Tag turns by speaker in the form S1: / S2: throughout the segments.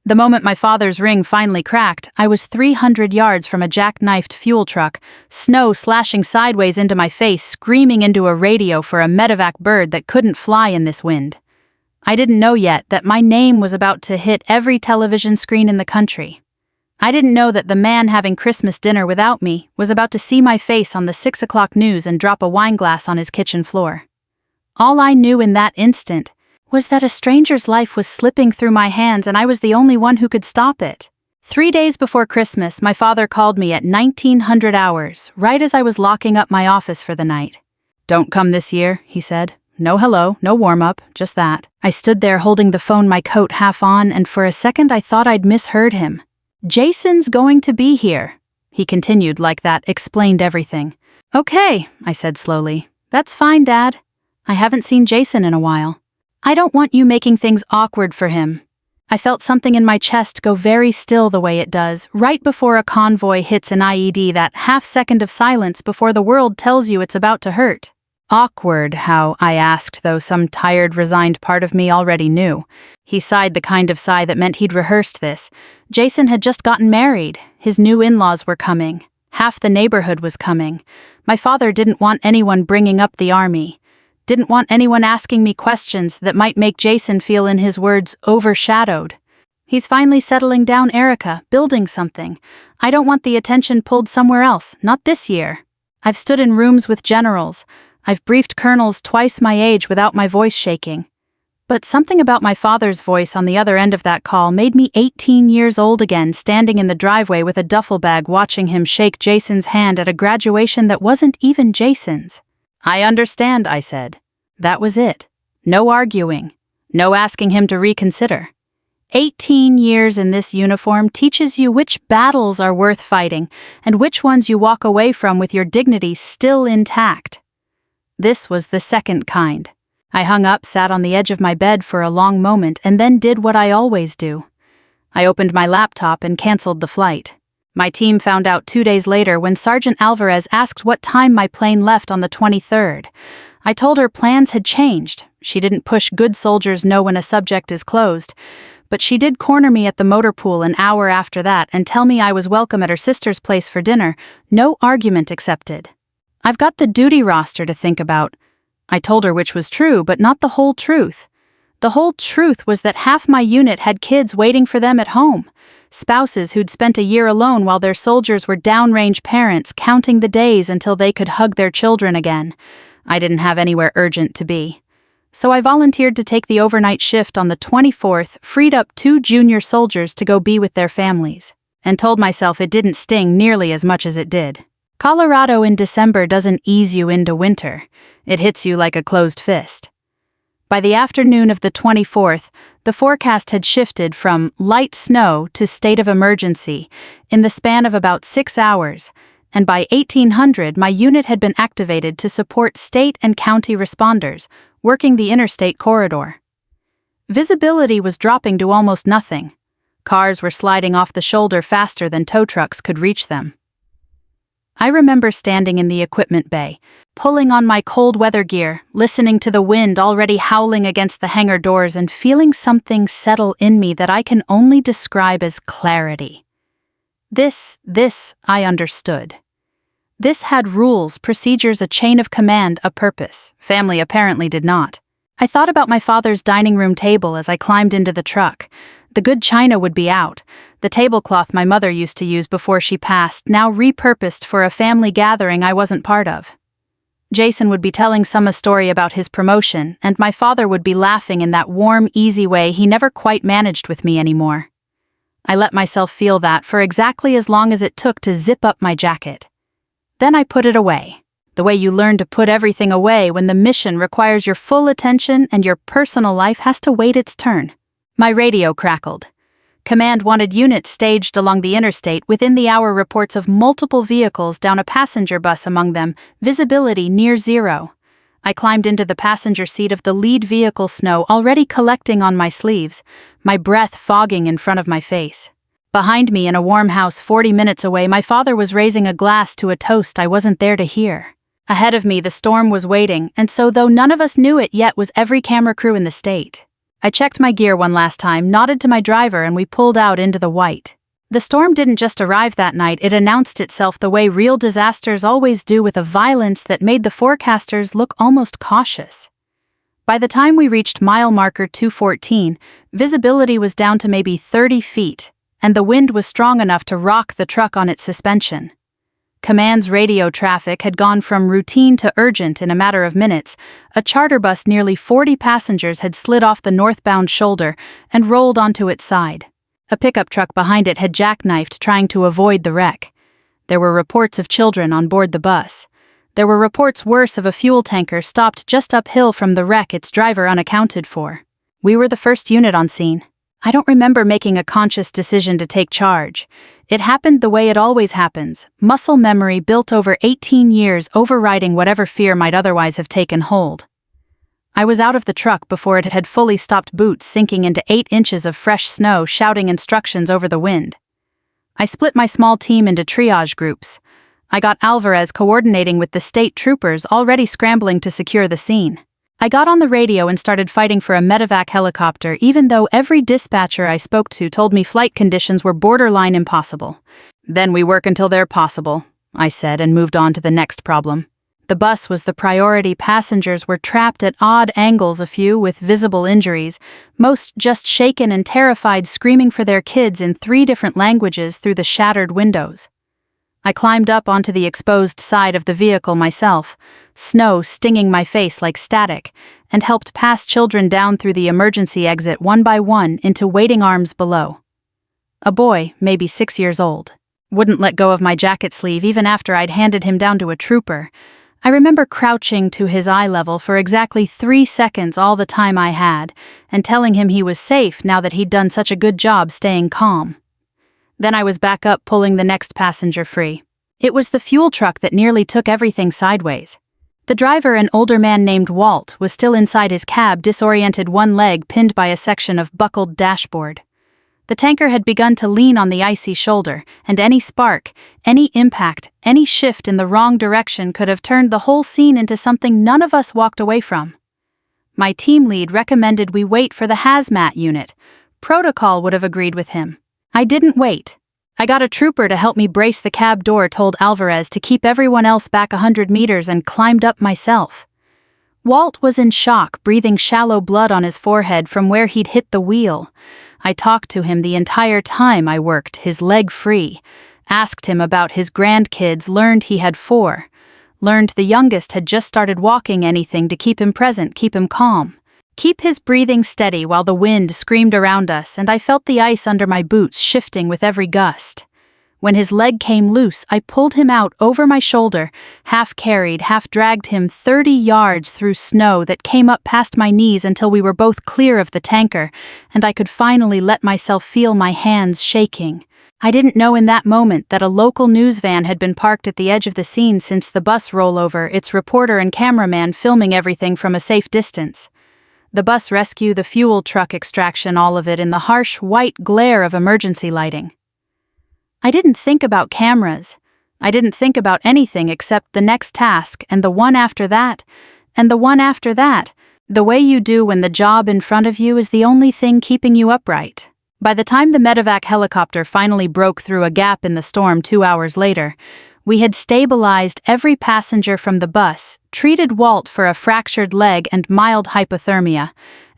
S1: The moment my father's ring finally cracked, I was 300 yards from a jackknifed fuel truck, snow slashing sideways into my face, screaming into a radio for a medevac bird that couldn't fly in this wind. I didn't know yet that my name was about to hit every television screen in the country. I didn't know that the man having Christmas dinner without me was about to see my face on the 6 o'clock news and drop a wine glass on his kitchen floor. All I knew in that instant was that a stranger's life was slipping through my hands and I was the only one who could stop it. 3 days before Christmas, my father called me at 1900 hours, right as I was locking up my office for the night. "Don't come this year," he said. "No hello, no warm-up, just that." I stood there holding the phone, my coat half on, and for a second I thought I'd misheard him. "Jason's going to be here," he continued like that explained everything. "Okay," I said slowly. "That's fine, Dad. I haven't seen Jason in a while. I don't want you making things awkward for him." I felt something in my chest go very still the way it does, right before a convoy hits an IED, that half-second of silence before the world tells you it's about to hurt. Awkward, how, I asked, though some tired, resigned part of me already knew. He sighed the kind of sigh that meant he'd rehearsed this. Jason had just gotten married. His new in-laws were coming. Half the neighborhood was coming. My father didn't want anyone bringing up the army. Didn't want anyone asking me questions that might make Jason feel, in his words, overshadowed. He's finally settling down, Erica, building something. I don't want the attention pulled somewhere else, not this year. I've stood in rooms with generals. I've briefed colonels twice my age without my voice shaking. But something about my father's voice on the other end of that call made me 18 years old again, standing in the driveway with a duffel bag watching him shake Jason's hand at a graduation that wasn't even Jason's. "I understand," I said. That was it. No arguing. No asking him to reconsider. 18 years in this uniform teaches you which battles are worth fighting and which ones you walk away from with your dignity still intact. This was the second kind. I hung up, sat on the edge of my bed for a long moment, and then did what I always do. I opened my laptop and canceled the flight. My team found out 2 days later when Sergeant Alvarez asked what time my plane left on the 23rd. I told her plans had changed. She didn't push "good soldiers know when a subject is closed," but she did corner me at the motor pool an hour after that and tell me I was welcome at her sister's place for dinner. No argument accepted. "I've got the duty roster to think about." I told her, which was true, but not the whole truth. The whole truth was that half my unit had kids waiting for them at home. Spouses who'd spent a year alone while their soldiers were downrange parents counting the days until they could hug their children again. I didn't have anywhere urgent to be. So I volunteered to take the overnight shift on the 24th, freed up 2 junior soldiers to go be with their families, and told myself it didn't sting nearly as much as it did. Colorado in December doesn't ease you into winter. It hits you like a closed fist. By the afternoon of the 24th, the forecast had shifted from light snow to state of emergency in the span of about 6 hours, and by 1800 my unit had been activated to support state and county responders, working the interstate corridor. Visibility was dropping to almost nothing. Cars were sliding off the shoulder faster than tow trucks could reach them. I remember standing in the equipment bay, pulling on my cold weather gear, listening to the wind already howling against the hangar doors and feeling something settle in me that I can only describe as clarity. This I understood. This had rules, procedures, a chain of command, a purpose. Family apparently did not. I thought about my father's dining room table as I climbed into the truck. The good china would be out. The tablecloth my mother used to use before she passed, now repurposed for a family gathering I wasn't part of. Jason would be telling some a story about his promotion, and my father would be laughing in that warm, easy way he never quite managed with me anymore. I let myself feel that for exactly as long as it took to zip up my jacket. Then I put it away. The way you learn to put everything away when the mission requires your full attention and your personal life has to wait its turn. My radio crackled. Command wanted units staged along the interstate within the hour, reports of multiple vehicles down a passenger bus among them, visibility near zero. I climbed into the passenger seat of the lead vehicle, snow already collecting on my sleeves, my breath fogging in front of my face. Behind me in a warm house 40 minutes away, my father was raising a glass to a toast I wasn't there to hear. Ahead of me, the storm was waiting, and so though none of us knew it yet was every camera crew in the state. I checked my gear one last time, nodded to my driver, and we pulled out into the white. The storm didn't just arrive that night, it announced itself the way real disasters always do, with a violence that made the forecasters look almost cautious. By the time we reached mile marker 214, visibility was down to maybe 30 feet, and the wind was strong enough to rock the truck on its suspension. Command's radio traffic had gone from routine to urgent in a matter of minutes. A charter bus nearly 40 passengers had slid off the northbound shoulder and rolled onto its side. A pickup truck behind it had jackknifed, trying to avoid the wreck. There were reports of children on board the bus. There were reports worse of a fuel tanker stopped just uphill from the wreck, its driver unaccounted for. We were the first unit on scene. I don't remember making a conscious decision to take charge. It happened the way it always happens, muscle memory built over 18 years overriding whatever fear might otherwise have taken hold. I was out of the truck before it had fully stopped, boots sinking into 8 inches of fresh snow, shouting instructions over the wind. I split my small team into triage groups. I got Alvarez coordinating with the state troopers already scrambling to secure the scene. I got on the radio and started fighting for a medevac helicopter, even though every dispatcher I spoke to told me flight conditions were borderline impossible. "Then we work until they're possible," I said, and moved on to the next problem. The bus was the priority. Passengers were trapped at odd angles, a few with visible injuries, most just shaken and terrified, screaming for their kids in 3 different languages through the shattered windows. I climbed up onto the exposed side of the vehicle myself, snow stinging my face like static, and helped pass children down through the emergency exit one by one into waiting arms below. A boy, maybe 6 years old, wouldn't let go of my jacket sleeve even after I'd handed him down to a trooper. I remember crouching to his eye level for exactly 3 seconds, all the time I had, and telling him he was safe now that he'd done such a good job staying calm. Then I was back up, pulling the next passenger free. It was the fuel truck that nearly took everything sideways. The driver, an older man named Walt, was still inside his cab, disoriented, one leg pinned by a section of buckled dashboard. The tanker had begun to lean on the icy shoulder, and any spark, any impact, any shift in the wrong direction could have turned the whole scene into something none of us walked away from. My team lead recommended we wait for the hazmat unit. Protocol would have agreed with him. I didn't wait. I got a trooper to help me brace the cab door, told Alvarez to keep everyone else back 100 meters, and climbed up myself. Walt was in shock, breathing shallow blood on his forehead from where he'd hit the wheel. I talked to him the entire time I worked, his leg free. Asked him about his grandkids, learned he had 4. Learned the youngest had just started walking, anything to keep him present, keep him calm. Keep his breathing steady while the wind screamed around us, and I felt the ice under my boots shifting with every gust. When his leg came loose, I pulled him out over my shoulder, half carried, half dragged him 30 yards through snow that came up past my knees until we were both clear of the tanker, and I could finally let myself feel my hands shaking. I didn't know in that moment that a local news van had been parked at the edge of the scene since the bus rollover, its reporter and cameraman filming everything from a safe distance. The bus rescue, the fuel truck extraction, all of it in the harsh white glare of emergency lighting. I didn't think about cameras. I didn't think about anything except the next task, and the one after that, and the one after that, the way you do when the job in front of you is the only thing keeping you upright. By the time the medevac helicopter finally broke through a gap in the storm 2 hours later, we had stabilized every passenger from the bus, treated Walt for a fractured leg and mild hypothermia,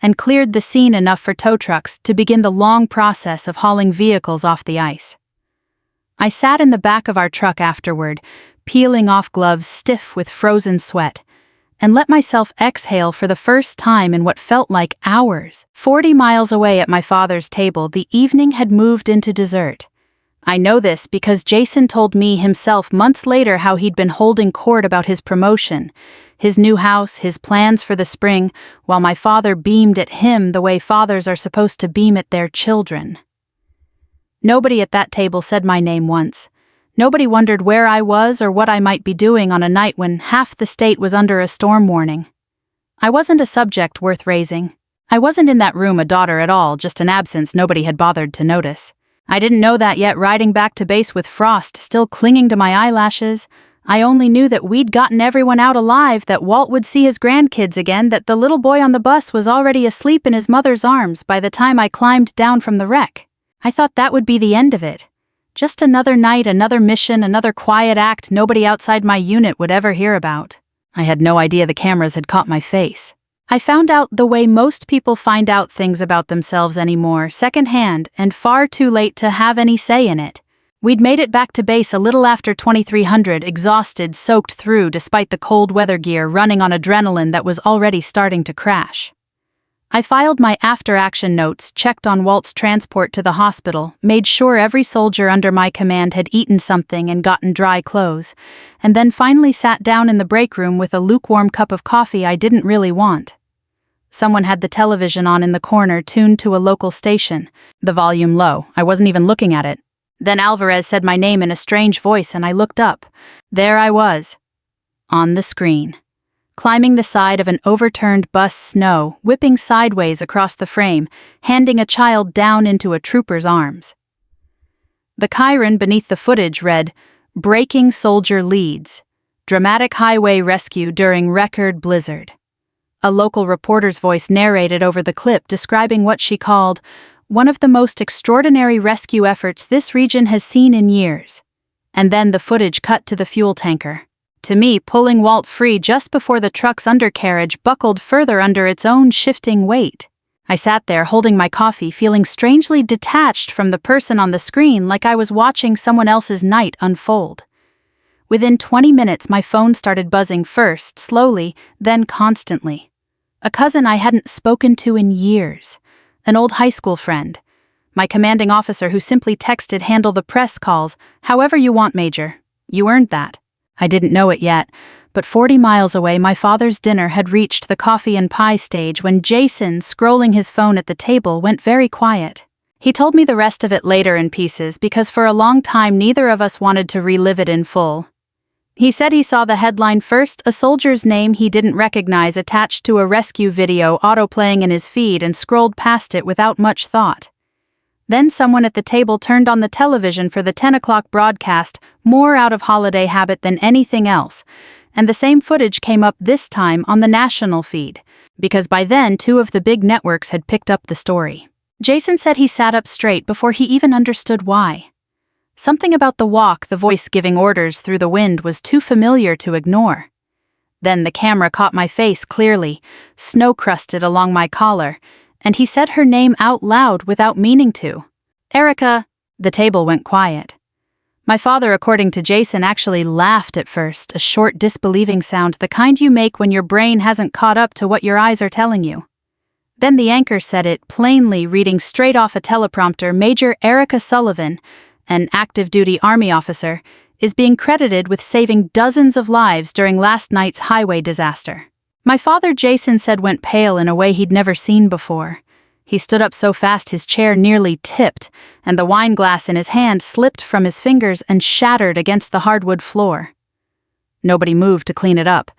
S1: and cleared the scene enough for tow trucks to begin the long process of hauling vehicles off the ice. I sat in the back of our truck afterward, peeling off gloves stiff with frozen sweat, and let myself exhale for the first time in what felt like hours. 40 miles away at my father's table, the evening had moved into dessert. I know this because Jason told me himself months later how he'd been holding court about his promotion, his new house, his plans for the spring, while my father beamed at him the way fathers are supposed to beam at their children. Nobody at that table said my name once. Nobody wondered where I was or what I might be doing on a night when half the state was under a storm warning. I wasn't a subject worth raising. I wasn't in that room a daughter at all, just an absence nobody had bothered to notice. I didn't know that yet, riding back to base with frost still clinging to my eyelashes. I only knew that we'd gotten everyone out alive, that Walt would see his grandkids again, that the little boy on the bus was already asleep in his mother's arms by the time I climbed down from the wreck. I thought that would be the end of it. Just another night, another mission, another quiet act nobody outside my unit would ever hear about. I had no idea the cameras had caught my face. I found out the way most people find out things about themselves anymore, secondhand, and far too late to have any say in it. We'd made it back to base a little after 2300, exhausted, soaked through despite the cold weather gear, running on adrenaline that was already starting to crash. I filed my after-action notes, checked on Walt's transport to the hospital, made sure every soldier under my command had eaten something and gotten dry clothes, and then finally sat down in the break room with a lukewarm cup of coffee I didn't really want. Someone had the television on in the corner, tuned to a local station, the volume low. I wasn't even looking at it. Then Alvarez said my name in a strange voice, and I looked up. There I was, on the screen, climbing the side of an overturned bus, snow whipping sideways across the frame, handing a child down into a trooper's arms. The chyron beneath the footage read, "Breaking Soldier Leads. Dramatic Highway Rescue During Record Blizzard." A local reporter's voice narrated over the clip, describing what she called one of the most extraordinary rescue efforts this region has seen in years. And then the footage cut to the fuel tanker. To me, pulling Walt free just before the truck's undercarriage buckled further under its own shifting weight. I sat there holding my coffee, feeling strangely detached from the person on the screen, like I was watching someone else's night unfold. Within 20 minutes, my phone started buzzing, first slowly, then constantly. A cousin I hadn't spoken to in years. An old high school friend. My commanding officer, who simply texted, "Handle the press calls, however you want, Major. You earned that." I didn't know it yet, but 40 miles away, my father's dinner had reached the coffee and pie stage when Jason, scrolling his phone at the table, went very quiet. He told me the rest of it later in pieces because for a long time neither of us wanted to relive it in full. He said he saw the headline first, a soldier's name he didn't recognize attached to a rescue video autoplaying in his feed, and scrolled past it without much thought. Then someone at the table turned on the television for the 10 o'clock broadcast, more out of holiday habit than anything else, and the same footage came up this time on the national feed, because by then 2 of the big networks had picked up the story. Jason said he sat up straight before he even understood why. Something about the walk, the voice giving orders through the wind, was too familiar to ignore. Then the camera caught my face clearly, snow-crusted along my collar, and he said her name out loud without meaning to. "Erica." The table went quiet. My father, according to Jason, actually laughed at first, a short, disbelieving sound, the kind you make when your brain hasn't caught up to what your eyes are telling you. Then the anchor said it, plainly reading straight off a teleprompter, "Major Erica Sullivan, an active-duty Army officer, is being credited with saving dozens of lives during last night's highway disaster." My father, Jason said, went pale in a way he'd never seen before. He stood up so fast his chair nearly tipped, and the wine glass in his hand slipped from his fingers and shattered against the hardwood floor. Nobody moved to clean it up.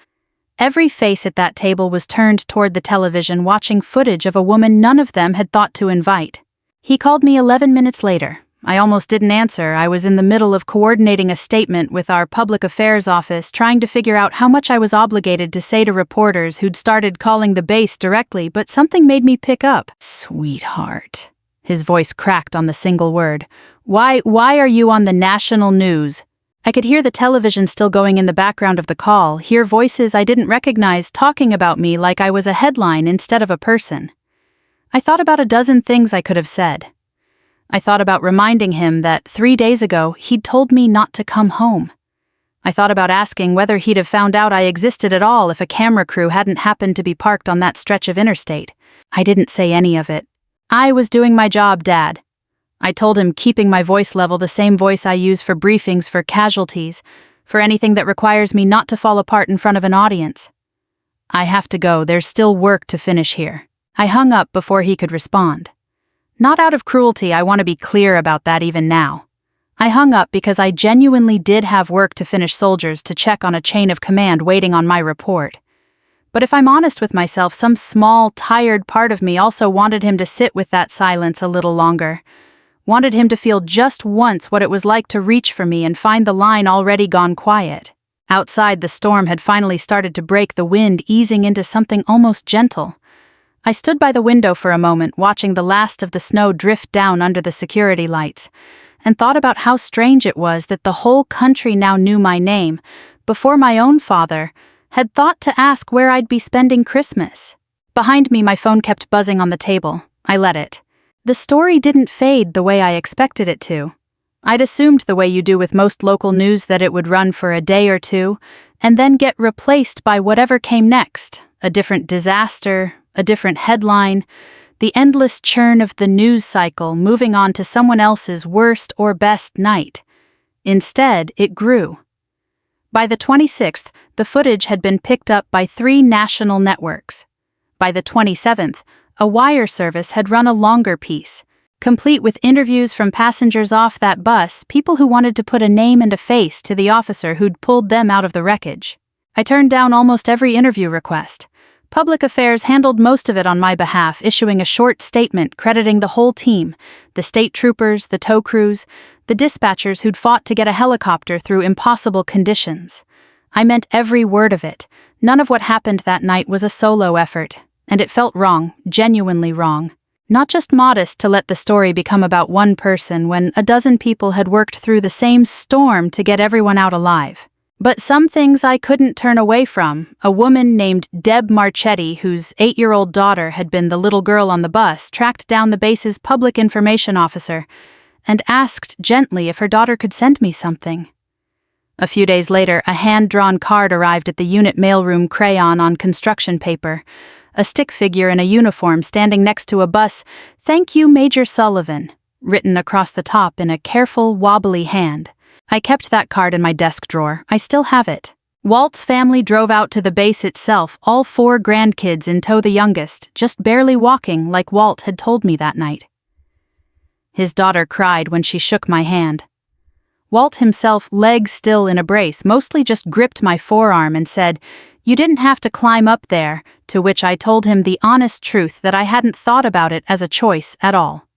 S1: Every face at that table was turned toward the television, watching footage of a woman none of them had thought to invite. He called me 11 minutes later. I almost didn't answer. I was in the middle of coordinating a statement with our public affairs office, trying to figure out how much I was obligated to say to reporters who'd started calling the base directly, but something made me pick up. "Sweetheart." His voice cracked on the single word. Why are you on the national news?" I could hear the television still going in the background of the call, hear voices I didn't recognize talking about me like I was a headline instead of a person. I thought about a dozen things I could have said. I thought about reminding him that 3 days ago he'd told me not to come home. I thought about asking whether he'd have found out I existed at all if a camera crew hadn't happened to be parked on that stretch of interstate. I didn't say any of it. I was doing my job, Dad. I told him, keeping my voice level, the same voice I use for briefings, for casualties, for anything that requires me not to fall apart in front of an audience. "I have to go. There's still work to finish here." I hung up before he could respond. Not out of cruelty, I want to be clear about that even now. I hung up because I genuinely did have work to finish, soldiers to check on a chain of command waiting on my report. But if I'm honest with myself, some small, tired part of me also wanted him to sit with that silence a little longer. Wanted him to feel just once what it was like to reach for me and find the line already gone quiet. Outside, the storm had finally started to break, the wind easing into something almost gentle. I stood by the window for a moment, watching the last of the snow drift down under the security lights, and thought about how strange it was that the whole country now knew my name, before my own father had thought to ask where I'd be spending Christmas. Behind me, my phone kept buzzing on the table. I let it. The story didn't fade the way I expected it to. I'd assumed, the way you do with most local news, that it would run for a day or two, and then get replaced by whatever came next, a different disaster, a different headline, the endless churn of the news cycle moving on to someone else's worst or best night. Instead, it grew. By the 26th, the footage had been picked up by 3 national networks. By the 27th, a wire service had run a longer piece, complete with interviews from passengers off that bus, people who wanted to put a name and a face to the officer who'd pulled them out of the wreckage. I turned down almost every interview request. Public Affairs handled most of it on my behalf, issuing a short statement crediting the whole team, the state troopers, the tow crews, the dispatchers who'd fought to get a helicopter through impossible conditions. I meant every word of it. None of what happened that night was a solo effort, and it felt wrong, genuinely wrong. Not just modest to let the story become about one person when a dozen people had worked through the same storm to get everyone out alive. But some things I couldn't turn away from. A woman named Deb Marchetti, whose 8-year-old daughter had been the little girl on the bus, tracked down the base's public information officer and asked gently if her daughter could send me something. A few days later, a hand-drawn card arrived at the unit mailroom, crayon on construction paper. A stick figure in a uniform standing next to a bus, "Thank you, Major Sullivan," written across the top in a careful, wobbly hand. I kept that card in my desk drawer. I still have it. Walt's family drove out to the base itself, all 4 grandkids in tow, the youngest, just barely walking like Walt had told me that night. His daughter cried when she shook my hand. Walt himself, legs still in a brace, mostly just gripped my forearm and said, "You didn't have to climb up there," to which I told him the honest truth that I hadn't thought about it as a choice at all.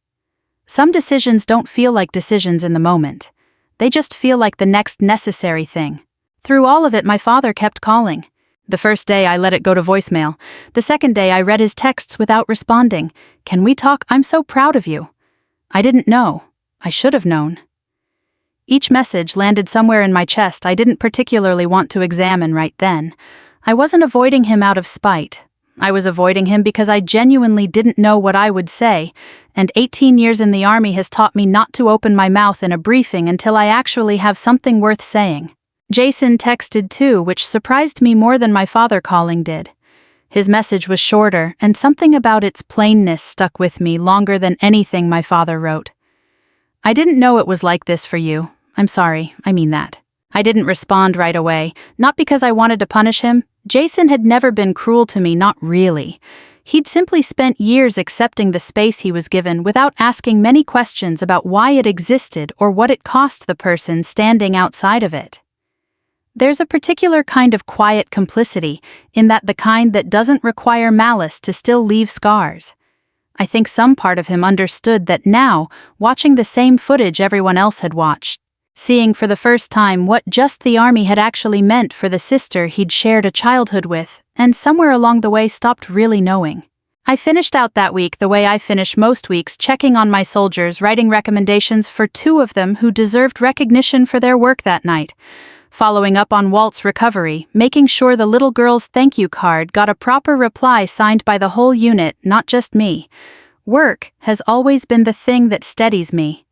S1: Some decisions don't feel like decisions in the moment. They just feel like the next necessary thing. Through all of it, my father kept calling. The first day I let it go to voicemail. The second day I read his texts without responding. "Can we talk? I'm so proud of you." I didn't know. I should have known. Each message landed somewhere in my chest I didn't particularly want to examine right then. I wasn't avoiding him out of spite. I was avoiding him because I genuinely didn't know what I would say, and 18 years in the Army has taught me not to open my mouth in a briefing until I actually have something worth saying. Jason texted too, which surprised me more than my father calling did. His message was shorter, and something about its plainness stuck with me longer than anything my father wrote. "I didn't know it was like this for you. I'm sorry, I mean that." I didn't respond right away, not because I wanted to punish him. Jason had never been cruel to me, not really. He'd simply spent years accepting the space he was given without asking many questions about why it existed or what it cost the person standing outside of it. There's a particular kind of quiet complicity, in that the kind that doesn't require malice to still leave scars. I think some part of him understood that now, watching the same footage everyone else had watched, seeing for the first time what just the Army had actually meant for the sister he'd shared a childhood with, and somewhere along the way stopped really knowing. I finished out that week the way I finish most weeks, checking on my soldiers, writing recommendations for 2 of them who deserved recognition for their work that night, following up on Walt's recovery, making sure the little girl's thank you card got a proper reply signed by the whole unit, not just me. Work has always been the thing that steadies me.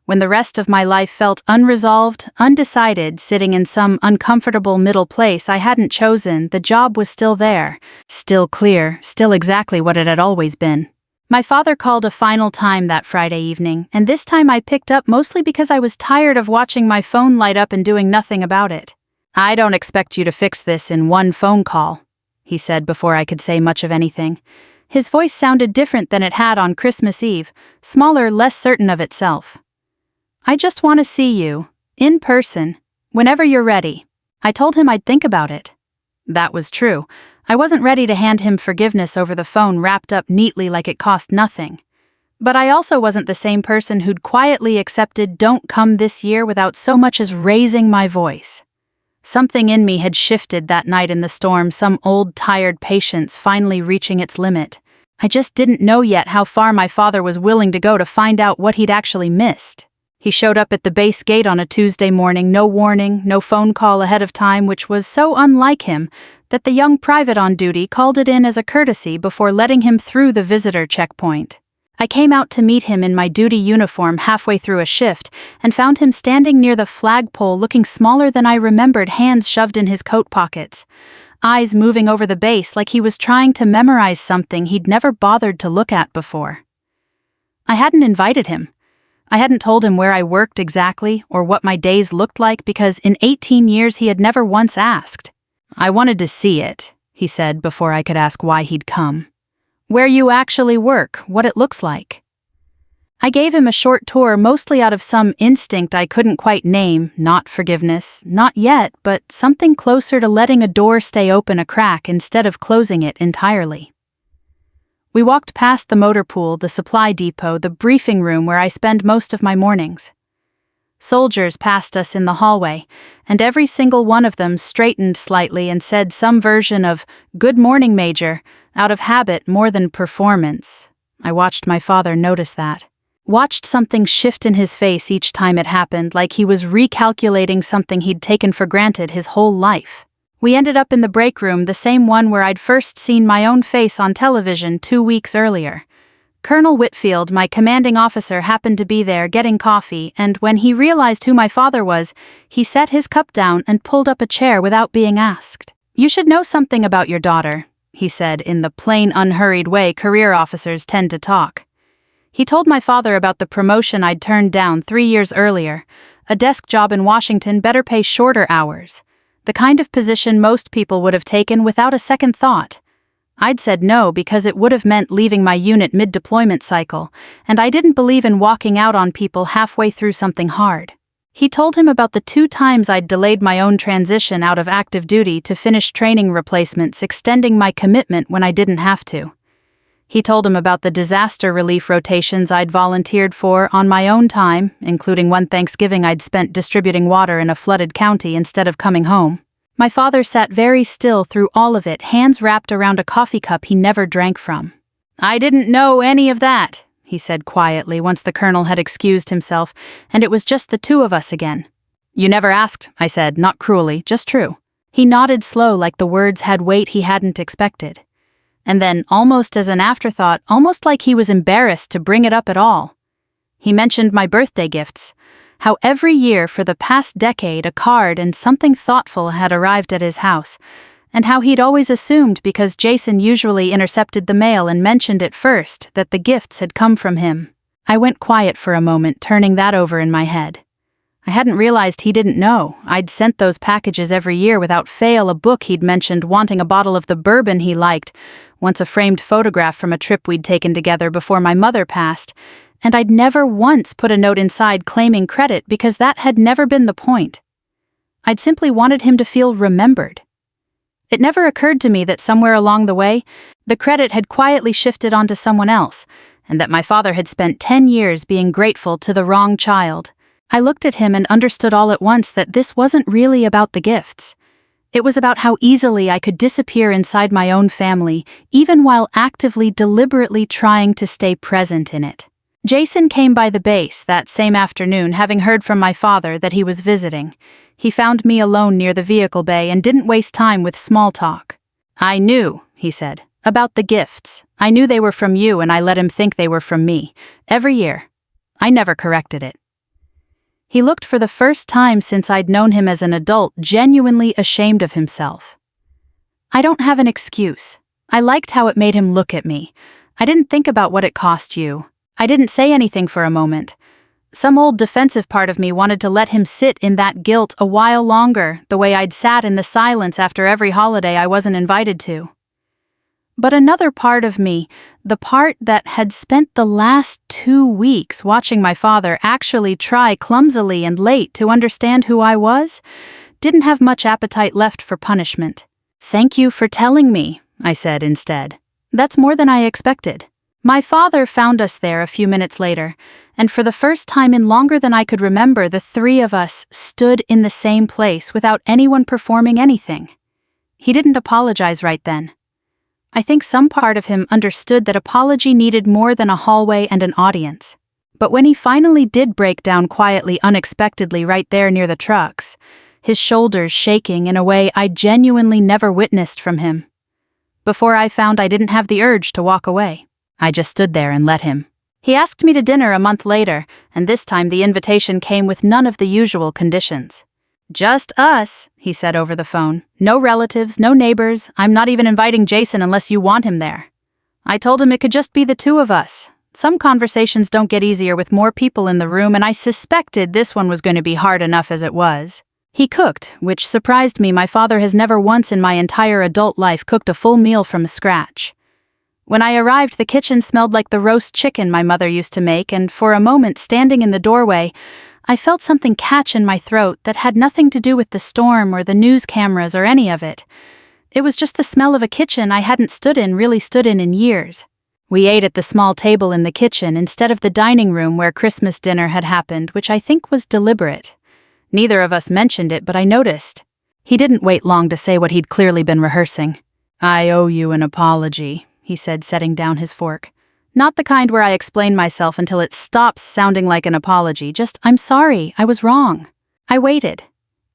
S1: When the rest of my life felt unresolved, undecided, sitting in some uncomfortable middle place I hadn't chosen, the job was still there, still clear, still exactly what it had always been. My father called a final time that Friday evening, and this time I picked up mostly because I was tired of watching my phone light up and doing nothing about it. "I don't expect you to fix this in one phone call," he said before I could say much of anything. His voice sounded different than it had on Christmas Eve, smaller, less certain of itself. "I just want to see you, in person, whenever you're ready." I told him I'd think about it. That was true. I wasn't ready to hand him forgiveness over the phone wrapped up neatly like it cost nothing. But I also wasn't the same person who'd quietly accepted "don't come this year" without so much as raising my voice. Something in me had shifted that night in the storm, some old, tired patience finally reaching its limit. I just didn't know yet how far my father was willing to go to find out what he'd actually missed. He showed up at the base gate on a Tuesday morning, no warning, no phone call ahead of time, which was so unlike him that the young private on duty called it in as a courtesy before letting him through the visitor checkpoint. I came out to meet him in my duty uniform halfway through a shift and found him standing near the flagpole looking smaller than I remembered, hands shoved in his coat pockets, eyes moving over the base like he was trying to memorize something he'd never bothered to look at before. I hadn't invited him. I hadn't told him where I worked exactly or what my days looked like because in 18 years he had never once asked. "I wanted to see it," he said before I could ask why he'd come. "Where you actually work, what it looks like." I gave him a short tour, mostly out of some instinct I couldn't quite name, not forgiveness, not yet, but something closer to letting a door stay open a crack instead of closing it entirely. We walked past the motor pool, the supply depot, the briefing room where I spend most of my mornings. Soldiers passed us in the hallway, and every single one of them straightened slightly and said some version of "Good morning, Major," out of habit more than performance. I watched my father notice that. Watched something shift in his face each time it happened, like he was recalculating something he'd taken for granted his whole life. We ended up in the break room, the same one where I'd first seen my own face on television 2 weeks earlier. Colonel Whitfield, my commanding officer, happened to be there getting coffee, and when he realized who my father was, he set his cup down and pulled up a chair without being asked. "You should know something about your daughter," he said in the plain, unhurried way career officers tend to talk. He told my father about the promotion I'd turned down 3 years earlier, a desk job in Washington, better pay, shorter hours. The kind of position most people would have taken without a second thought. I'd said no because it would have meant leaving my unit mid-deployment cycle, and I didn't believe in walking out on people halfway through something hard. He told him about the 2 times I'd delayed my own transition out of active duty to finish training replacements, extending my commitment when I didn't have to. He told him about the disaster relief rotations I'd volunteered for on my own time, including one Thanksgiving I'd spent distributing water in a flooded county instead of coming home. My father sat very still through all of it, hands wrapped around a coffee cup he never drank from. "I didn't know any of that," he said quietly once the colonel had excused himself, and it was just the 2 of us again. "You never asked," I said, not cruelly, just true. He nodded slow, like the words had weight he hadn't expected. And then, almost as an afterthought, almost like he was embarrassed to bring it up at all, he mentioned my birthday gifts. How every year for the past decade a card and something thoughtful had arrived at his house, and how he'd always assumed because Jason usually intercepted the mail and mentioned it first that the gifts had come from him. I went quiet for a moment, turning that over in my head. I hadn't realized he didn't know. I'd sent those packages every year without fail, a book he'd mentioned, wanting a bottle of the bourbon he liked, once a framed photograph from a trip we'd taken together before my mother passed, and I'd never once put a note inside claiming credit because that had never been the point. I'd simply wanted him to feel remembered. It never occurred to me that somewhere along the way, the credit had quietly shifted onto someone else, and that my father had spent 10 years being grateful to the wrong child. I looked at him and understood all at once that this wasn't really about the gifts. It was about how easily I could disappear inside my own family, even while actively, deliberately trying to stay present in it. Jason came by the base that same afternoon, having heard from my father that he was visiting. He found me alone near the vehicle bay and didn't waste time with small talk. "I knew," he said, "about the gifts. I knew they were from you, and I let him think they were from me. Every year. I never corrected it." He looked, for the first time since I'd known him as an adult, genuinely ashamed of himself. "I don't have an excuse." I liked how it made him look at me. "I didn't think about what it cost you." I didn't say anything for a moment. Some old defensive part of me wanted to let him sit in that guilt a while longer, the way I'd sat in the silence after every holiday I wasn't invited to. But another part of me, the part that had spent the last 2 weeks watching my father actually try clumsily and late to understand who I was, didn't have much appetite left for punishment. "Thank you for telling me," I said instead. "That's more than I expected." My father found us there a few minutes later, and for the first time in longer than I could remember, the three of us stood in the same place without anyone performing anything. He didn't apologize right then. I think some part of him understood that apology needed more than a hallway and an audience. But when he finally did break down quietly, unexpectedly, right there near the trucks, his shoulders shaking in a way I genuinely never witnessed from him. Before I found I didn't have the urge to walk away. I just stood there and let him. He asked me to dinner a month later, and this time the invitation came with none of the usual conditions. "Just us," he said over the phone. "No relatives, no neighbors. I'm not even inviting Jason unless you want him there." I told him it could just be the two of us. Some conversations don't get easier with more people in the room, and I suspected this one was going to be hard enough as it was. He cooked, which surprised me. My father has never once in my entire adult life cooked a full meal from scratch. When I arrived, the kitchen smelled like the roast chicken my mother used to make, and for a moment, standing in the doorway, I felt something catch in my throat that had nothing to do with the storm or the news cameras or any of it. It was just the smell of a kitchen I hadn't really stood in years. We ate at the small table in the kitchen instead of the dining room where Christmas dinner had happened, which I think was deliberate. Neither of us mentioned it, but I noticed. He didn't wait long to say what he'd clearly been rehearsing. "I owe you an apology," he said, setting down his fork. Not the kind where I explain myself until it stops sounding like an apology, just, "I'm sorry, I was wrong." I waited.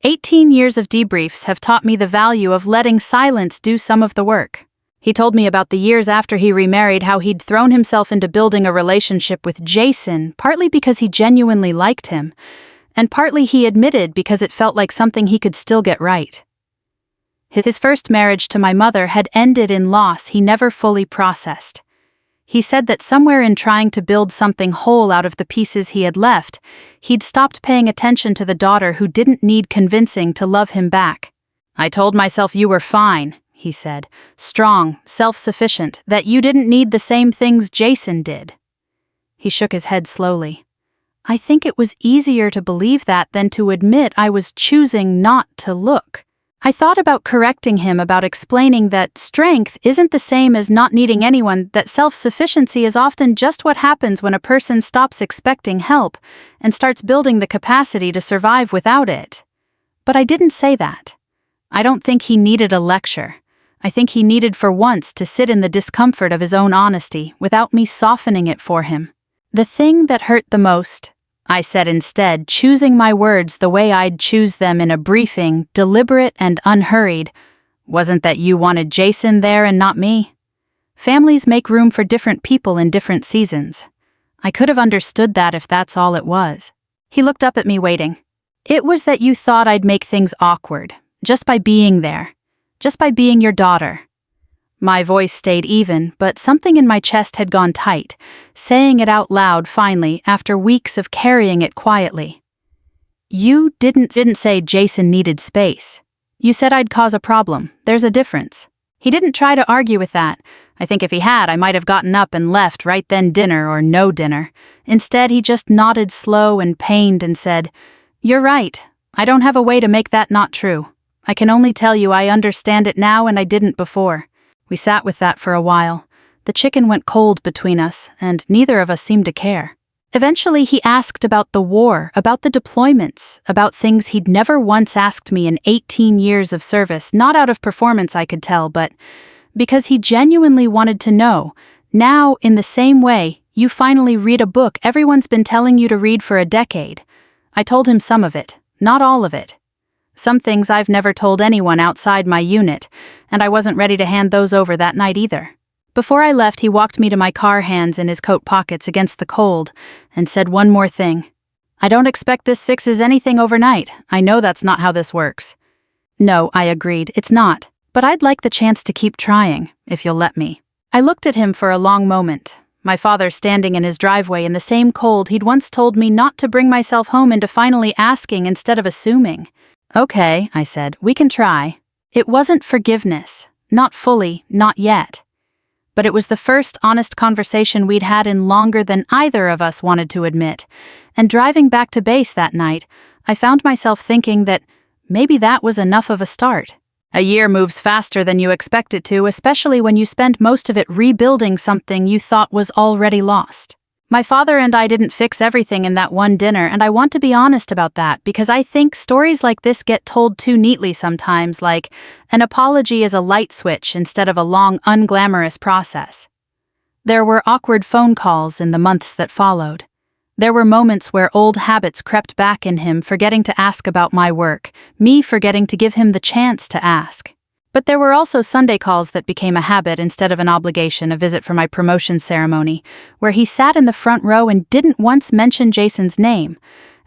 S1: 18 years of debriefs have taught me the value of letting silence do some of the work. He told me about the years after he remarried, how he'd thrown himself into building a relationship with Jason, partly because he genuinely liked him, and partly he admitted because it felt like something he could still get right. His first marriage to my mother had ended in loss he never fully processed. He said that somewhere in trying to build something whole out of the pieces he had left, he'd stopped paying attention to the daughter who didn't need convincing to love him back. "I told myself you were fine," he said, "strong, self-sufficient, that you didn't need the same things Jason did." He shook his head slowly. I think it was easier to believe that than to admit I was choosing not to look. I thought about correcting him, about explaining that strength isn't the same as not needing anyone, that self-sufficiency is often just what happens when a person stops expecting help and starts building the capacity to survive without it. But I didn't say that. I don't think he needed a lecture. I think he needed for once to sit in the discomfort of his own honesty without me softening it for him. "The thing that hurt the most," I said instead, choosing my words the way I'd choose them in a briefing, deliberate and unhurried, "wasn't that you wanted Jason there and not me. Families make room for different people in different seasons. I could have understood that if that's all it was." He looked up at me, waiting. "It was that you thought I'd make things awkward, just by being there, just by being your daughter." My voice stayed even, but something in my chest had gone tight, saying it out loud finally after weeks of carrying it quietly. "You didn't say Jason needed space. You said I'd cause a problem. There's a difference." He didn't try to argue with that. I think if he had, I might have gotten up and left right then, dinner or no dinner. Instead, he just nodded slow and pained and said, "You're right. I don't have a way to make that not true. I can only tell you I understand it now and I didn't before." We sat with that for a while. The chicken went cold between us, and neither of us seemed to care. Eventually he asked about the war, about the deployments, about things he'd never once asked me in 18 years of service, not out of performance I could tell, but because he genuinely wanted to know. Now, in the same way, you finally read a book everyone's been telling you to read for a decade. I told him some of it, not all of it. Some things I've never told anyone outside my unit, and I wasn't ready to hand those over that night either. Before I left, he walked me to my car, hands in his coat pockets against the cold, and said one more thing. "I don't expect this fixes anything overnight. I know that's not how this works." "No," I agreed, "it's not. But I'd like the chance to keep trying, if you'll let me." I looked at him for a long moment, my father standing in his driveway in the same cold he'd once told me not to bring myself home into, finally asking instead of assuming. "Okay," I said, "we can try." It wasn't forgiveness. Not fully, not yet. But it was the first honest conversation we'd had in longer than either of us wanted to admit. And driving back to base that night, I found myself thinking that maybe that was enough of a start. A year moves faster than you expect it to, especially when you spend most of it rebuilding something you thought was already lost. My father and I didn't fix everything in that one dinner, and I want to be honest about that because I think stories like this get told too neatly sometimes, like an apology is a light switch instead of a long, unglamorous process. There were awkward phone calls in the months that followed. There were moments where old habits crept back in him, forgetting to ask about my work, me forgetting to give him the chance to ask. But there were also Sunday calls that became a habit instead of an obligation, a visit for my promotion ceremony, where he sat in the front row and didn't once mention Jason's name,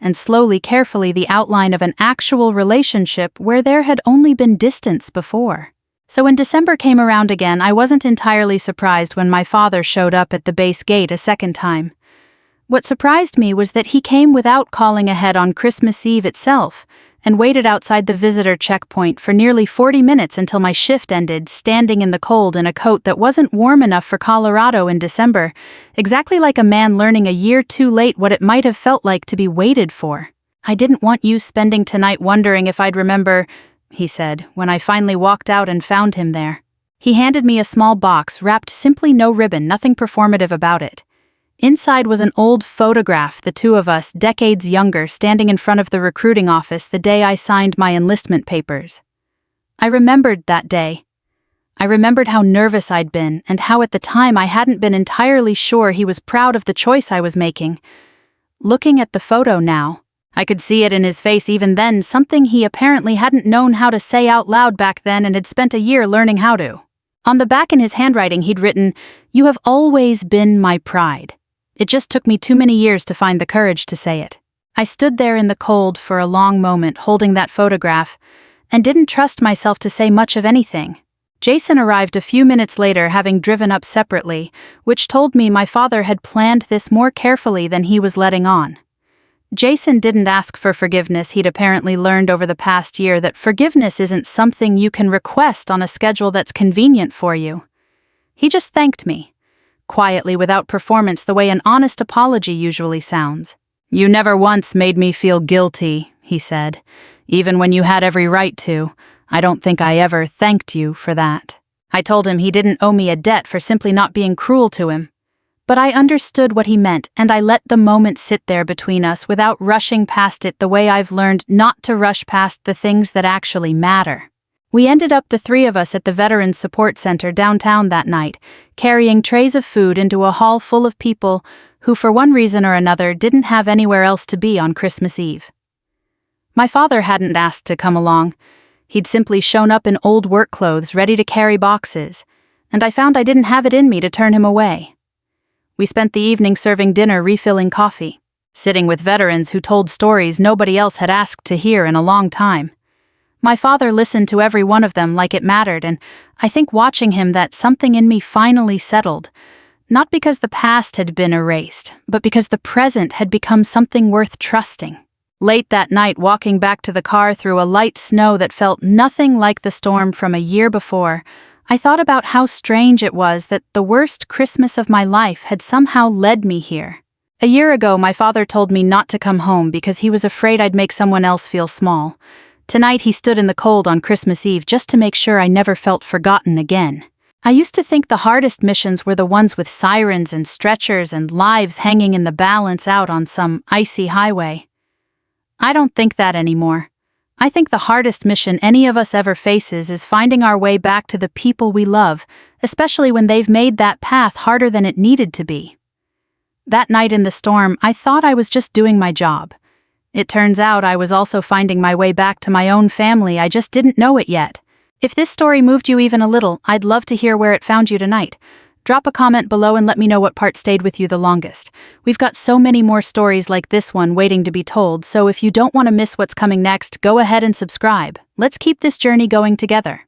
S1: and slowly, carefully the outline of an actual relationship where there had only been distance before. So when December came around again, I wasn't entirely surprised when my father showed up at the base gate a second time. What surprised me was that he came without calling ahead on Christmas Eve itself, and waited outside the visitor checkpoint for nearly 40 minutes until my shift ended, standing in the cold in a coat that wasn't warm enough for Colorado in December, exactly like a man learning a year too late what it might have felt like to be waited for. "I didn't want you spending tonight wondering if I'd remember," he said, when I finally walked out and found him there. He handed me a small box wrapped simply, no ribbon, nothing performative about it. Inside was an old photograph, the two of us, decades younger, standing in front of the recruiting office the day I signed my enlistment papers. I remembered that day. I remembered how nervous I'd been, and how at the time I hadn't been entirely sure he was proud of the choice I was making. Looking at the photo now, I could see it in his face even then, something he apparently hadn't known how to say out loud back then and had spent a year learning how to. On the back in his handwriting he'd written, "You have always been my pride." It just took me too many years to find the courage to say it. I stood there in the cold for a long moment holding that photograph, and didn't trust myself to say much of anything. Jason arrived a few minutes later, having driven up separately, which told me my father had planned this more carefully than he was letting on. Jason didn't ask for forgiveness. He'd apparently learned over the past year that forgiveness isn't something you can request on a schedule that's convenient for you. He just thanked me, quietly, without performance, the way an honest apology usually sounds. "You never once made me feel guilty," he said. "Even when you had every right to. I don't think I ever thanked you for that." I told him he didn't owe me a debt for simply not being cruel to him. But I understood what he meant, and I let the moment sit there between us without rushing past it the way I've learned not to rush past the things that actually matter. We ended up, the three of us, at the Veterans Support Center downtown that night, carrying trays of food into a hall full of people who, for one reason or another, didn't have anywhere else to be on Christmas Eve. My father hadn't asked to come along. He'd simply shown up in old work clothes, ready to carry boxes, and I found I didn't have it in me to turn him away. We spent the evening serving dinner, refilling coffee, sitting with veterans who told stories nobody else had asked to hear in a long time. My father listened to every one of them like it mattered, and I think watching him, that something in me finally settled. Not because the past had been erased, but because the present had become something worth trusting. Late that night, walking back to the car through a light snow that felt nothing like the storm from a year before, I thought about how strange it was that the worst Christmas of my life had somehow led me here. A year ago, my father told me not to come home because he was afraid I'd make someone else feel small. Tonight he stood in the cold on Christmas Eve just to make sure I never felt forgotten again. I used to think the hardest missions were the ones with sirens and stretchers and lives hanging in the balance out on some icy highway. I don't think that anymore. I think the hardest mission any of us ever faces is finding our way back to the people we love, especially when they've made that path harder than it needed to be. That night in the storm, I thought I was just doing my job. It turns out I was also finding my way back to my own family. I just didn't know it yet. If this story moved you even a little, I'd love to hear where it found you tonight. Drop a comment below and let me know what part stayed with you the longest. We've got so many more stories like this one waiting to be told, so if you don't want to miss what's coming next, go ahead and subscribe. Let's keep this journey going together.